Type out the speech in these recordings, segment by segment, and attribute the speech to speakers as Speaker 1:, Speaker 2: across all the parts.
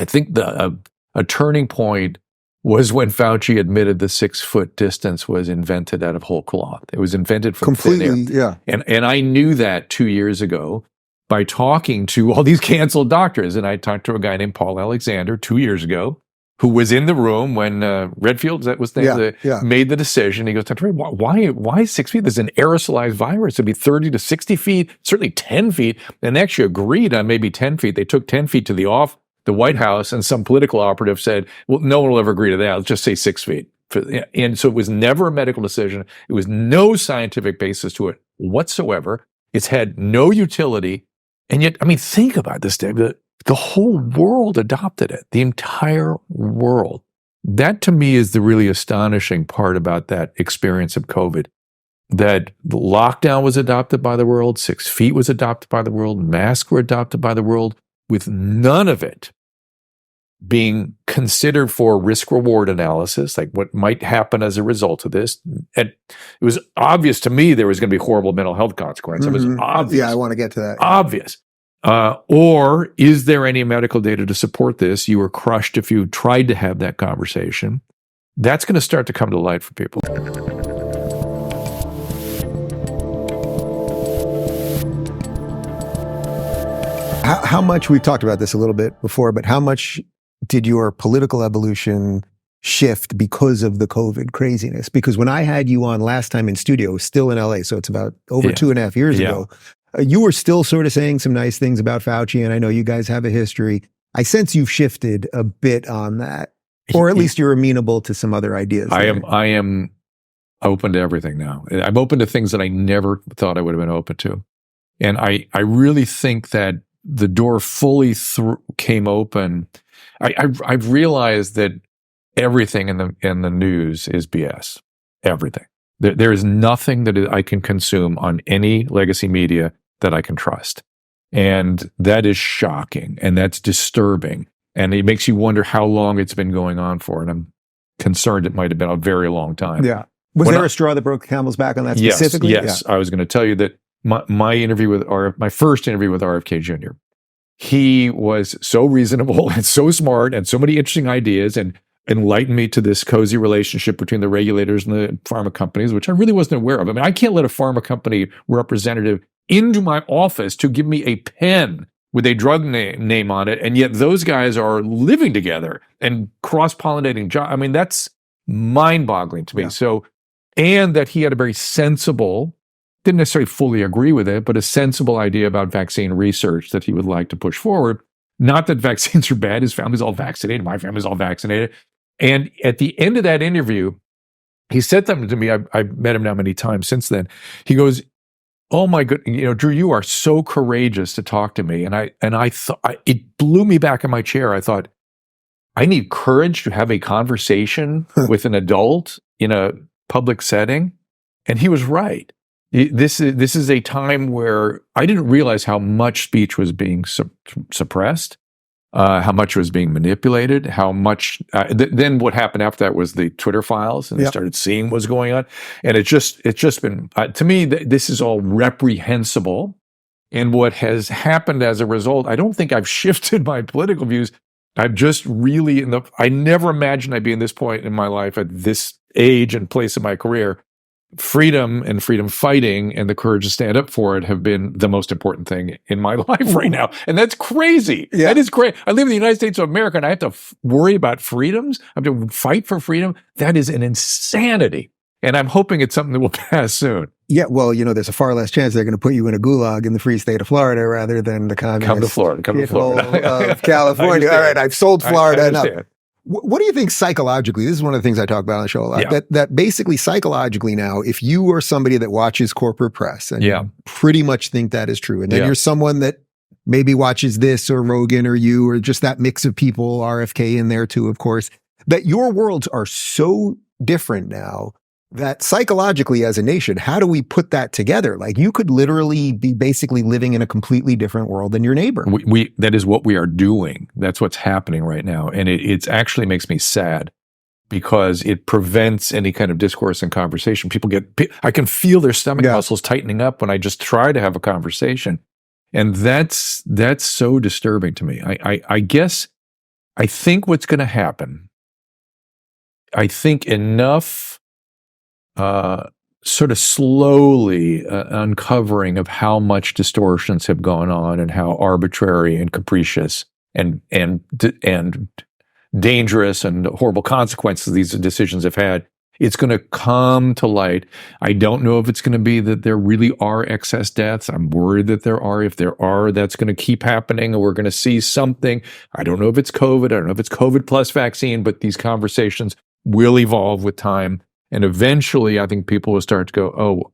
Speaker 1: I think a turning point was when Fauci admitted the 6-foot distance was invented out of whole cloth. It was invented from thin air.
Speaker 2: Yeah.
Speaker 1: And I knew that 2 years ago by talking to all these canceled doctors. And I talked to a guy named Paul Alexander 2 years ago, who was in the room when Redfield, that was made the decision. He goes, Dr. Ray, why 6 feet? There's an aerosolized virus. It'd be 30 to 60 feet, certainly 10 feet. And they actually agreed on maybe 10 feet. They took 10 feet to the White House, and some political operative said, well, no one will ever agree to that. Let's just say 6 feet. And so it was never a medical decision. It was no scientific basis to it whatsoever. It's had no utility. And yet, I mean, think about this, Dave. The whole world adopted it, the entire world. That to me is the really astonishing part about that experience of COVID, that the lockdown was adopted by the world, 6 feet was adopted by the world, masks were adopted by the world, with none of it being considered for risk-reward analysis, like what might happen as a result of this. And it was obvious to me there was going to be horrible mental health consequences. It was obvious.
Speaker 2: Yeah, I want to get to that.
Speaker 1: Obvious. Or is there any medical data to support this? You were crushed if you tried to have that conversation. That's going to start to come to light for people.
Speaker 2: How much, we've talked about this a little bit before, but how much did your political evolution shift because of the COVID craziness? Because when I had you on last time in studio, still in LA, so it's about over 2.5 years ago, you were still sort of saying some nice things about Fauci, and I know you guys have a history. I sense you've shifted a bit on that, or at least you're amenable to some other ideas.
Speaker 1: I am open to everything now. I'm open to things that I never thought I would have been open to. And I really think that the door fully came open. I've realized that everything in the news is BS. Everything. There is nothing that I can consume on any legacy media that I can trust. And that is shocking, and that's disturbing. And it makes you wonder how long it's been going on for. And I'm concerned it might have been a very long time.
Speaker 2: Yeah. Was there a straw that broke the camel's back on that specifically?
Speaker 1: Yes. Yeah. I was going to tell you that my interview with my first interview with RFK Jr., he was so reasonable and so smart and so many interesting ideas and enlightened me to this cozy relationship between the regulators and the pharma companies, which I really wasn't aware of. I mean, I can't let a pharma company representative into my office to give me a pen with a drug name on it, and yet those guys are living together and cross-pollinating jobs. I mean, that's mind-boggling to me.
Speaker 2: Yeah.
Speaker 1: So, and that he had a very sensible, didn't necessarily fully agree with it, but a sensible idea about vaccine research that he would like to push forward. Not that vaccines are bad. His family's all vaccinated. My family's all vaccinated. And at the end of that interview, he said something to me. I've met him now many times since then. He goes, "Oh my goodness, Drew, you are so courageous to talk to me." And I thought, it blew me back in my chair. I thought, I need courage to have a conversation with an adult in a public setting. And he was right. This is a time where I didn't realize how much speech was being suppressed, how much was being manipulated, how much. Then what happened after that was the Twitter files, and I started seeing what's going on, and it's just been to me this is all reprehensible. And what has happened as a result, I don't think I've shifted my political views. I've just really I never imagined I'd be in this point in my life at this age and place in my career. Freedom and freedom fighting and the courage to stand up for it have been the most important thing in my life right now. And that's crazy. Yeah. That is crazy. I live in the United States of America and I have to worry about freedoms. I have to fight for freedom. That is an insanity. And I'm hoping it's something that will pass soon.
Speaker 2: Yeah, well, there's a far less chance they're going to put you in a gulag in the free state of Florida rather than the communist
Speaker 1: Come to Florida.
Speaker 2: Of California. All right, I've sold Florida enough.
Speaker 1: Understand.
Speaker 2: What do you think psychologically? This is one of the things I talk about on the show a lot.
Speaker 1: Yeah.
Speaker 2: That basically psychologically now, if you are somebody that watches corporate press and you pretty much think that is true, and then you're someone that maybe watches this or Rogan or you or just that mix of people, RFK in there too, of course, that your worlds are so different now that psychologically as a nation, how do we put that together? Like you could literally be basically living in a completely different world than your neighbor.
Speaker 1: That is what we are doing. That's what's happening right now. And it actually makes me sad because it prevents any kind of discourse and conversation. I can feel their stomach muscles tightening up when I just try to have a conversation. And that's so disturbing to me. I guess I think what's going to happen, I think enough sort of slowly uncovering of how much distortions have gone on and how arbitrary and capricious and dangerous and horrible consequences these decisions have had. It's going to come to light. I don't know if it's going to be that there really are excess deaths. I'm worried that there are. If there are, that's going to keep happening, and we're going to see something. I don't know if it's COVID. I don't know if it's COVID plus vaccine, but these conversations will evolve with time. And eventually, I think people will start to go, oh,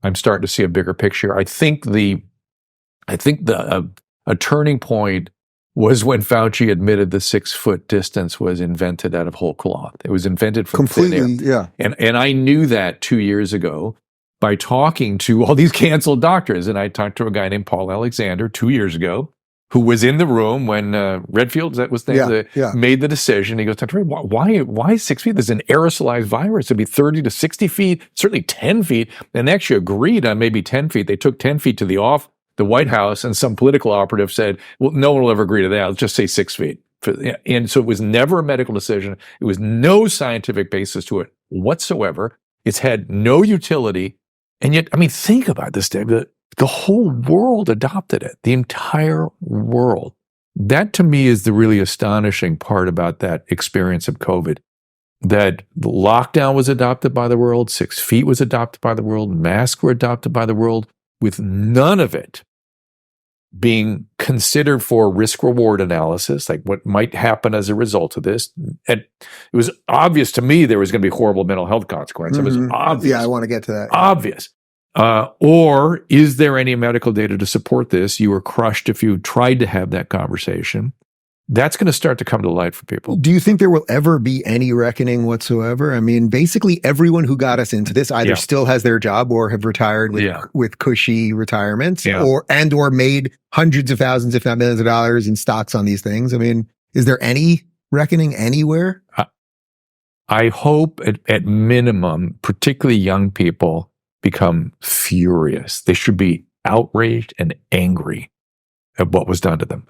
Speaker 1: I'm starting to see a bigger picture. I think a turning point was when Fauci admitted the 6-foot distance was invented out of whole cloth. It was invented from
Speaker 2: completely,
Speaker 1: thin air.
Speaker 2: yeah.
Speaker 1: And I knew that 2 years ago by talking to all these canceled doctors. And I talked to a guy named Paul Alexander 2 years ago, who was in the room when Redfield, that was made the decision. He goes, Dr. Ray, why 6 feet? There's an aerosolized virus. It'd be 30 to 60 feet, certainly 10 feet. And they actually agreed on maybe 10 feet. They took 10 feet to the White House, and some political operative said, well, no one will ever agree to that. Let's just say 6 feet. And so it was never a medical decision. It was no scientific basis to it whatsoever. It's had no utility. And yet, I mean, think about this, Dave. The whole world adopted it, the entire world. That to me is the really astonishing part about that experience of COVID, that the lockdown was adopted by the world, 6 feet was adopted by the world, masks were adopted by the world, with none of it being considered for risk-reward analysis, like what might happen as a result of this. And it was obvious to me there was going to be horrible mental health consequences. It was obvious.
Speaker 2: Yeah, I want to get to that.
Speaker 1: Obvious. Or is there any medical data to support this? You were crushed if you tried to have that conversation. That's going to start to come to light for people.
Speaker 2: Do you think there will ever be any reckoning whatsoever? I mean, basically everyone who got us into this either still has their job or have retired with cushy retirements or made hundreds of thousands, if not millions of dollars in stocks on these things. I mean, is there any reckoning anywhere?
Speaker 1: I hope at minimum, particularly young people, become furious. They should be outraged and angry at what was done to them.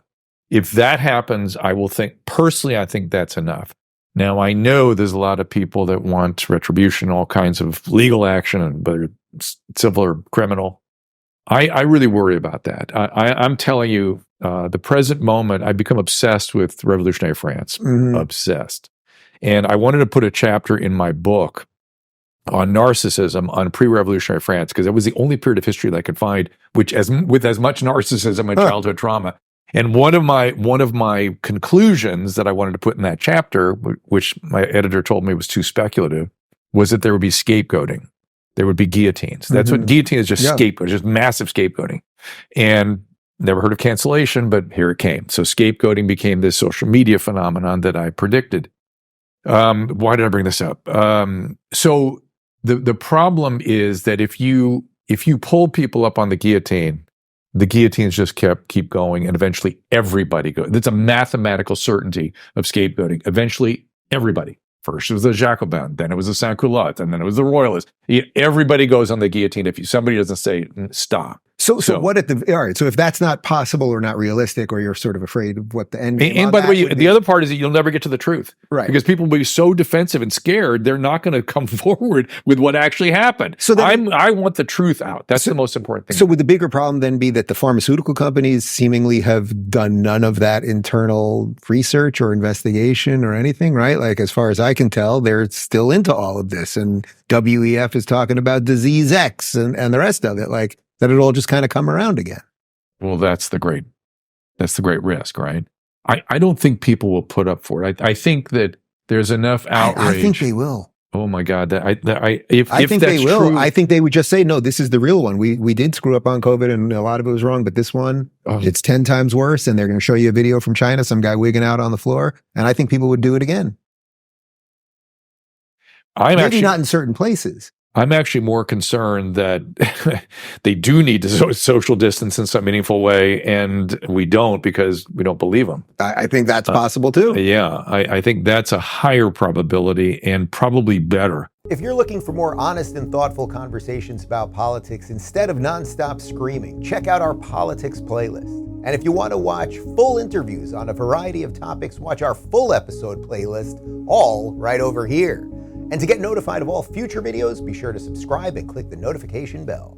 Speaker 1: If that happens, I think that's enough. Now, I know there's a lot of people that want retribution, all kinds of legal action, whether it's civil or criminal. I really worry about that. I'm telling you, the present moment, I've become obsessed with revolutionary France, obsessed. And I wanted to put a chapter in my book on narcissism, on pre-revolutionary France, because that was the only period of history that I could find with as much narcissism and childhood trauma. And one of my conclusions that I wanted to put in that chapter, which my editor told me was too speculative, was that there would be scapegoating. There would be guillotines. That's what guillotine is, just scapegoating, just massive scapegoating. And never heard of cancellation, but here it came. So scapegoating became this social media phenomenon that I predicted. Why did I bring this up? So the problem is that if you pull people up on the guillotines just keep going, and eventually everybody goes. It's a mathematical certainty of scapegoating. Eventually, everybody. First it was the Jacobins, then it was the Sans-Culottes, and then it was the Royalists. Everybody goes on the guillotine if somebody doesn't say stop.
Speaker 2: So what all right, so if that's not possible or not realistic, or you're sort of afraid of what the end game
Speaker 1: and by the way, the other part is that you'll never get to the truth.
Speaker 2: Right.
Speaker 1: Because people will be so defensive and scared, they're not going to come forward with what actually happened. So I want the truth out. That's the most important thing.
Speaker 2: So would the bigger problem then be that the pharmaceutical companies seemingly have done none of that internal research or investigation or anything, right? Like, as far as I can tell, they're still into all of this, and WEF is talking about disease X and the rest of it, like, that it all just kind of come around again.
Speaker 1: Well, that's the great risk, right? I don't think people will put up for it. I think that there's enough outrage.
Speaker 2: I think they will.
Speaker 1: Oh my God! If
Speaker 2: I think
Speaker 1: that's
Speaker 2: they will.
Speaker 1: True,
Speaker 2: I think they would just say, no, this is the real one. We did screw up on COVID, and a lot of it was wrong, but this one, it's 10 times worse. And they're going to show you a video from China, some guy wigging out on the floor, and I think people would do it again. Maybe not in certain places.
Speaker 1: I'm actually more concerned that they do need to social distance in some meaningful way, and we don't, because we don't believe them.
Speaker 2: I think that's possible too.
Speaker 1: Yeah, I think that's a higher probability and probably better.
Speaker 2: If you're looking for more honest and thoughtful conversations about politics instead of nonstop screaming, check out our politics playlist. And if you want to watch full interviews on a variety of topics, watch our full episode playlist, all right over here. And to get notified of all future videos, be sure to subscribe and click the notification bell.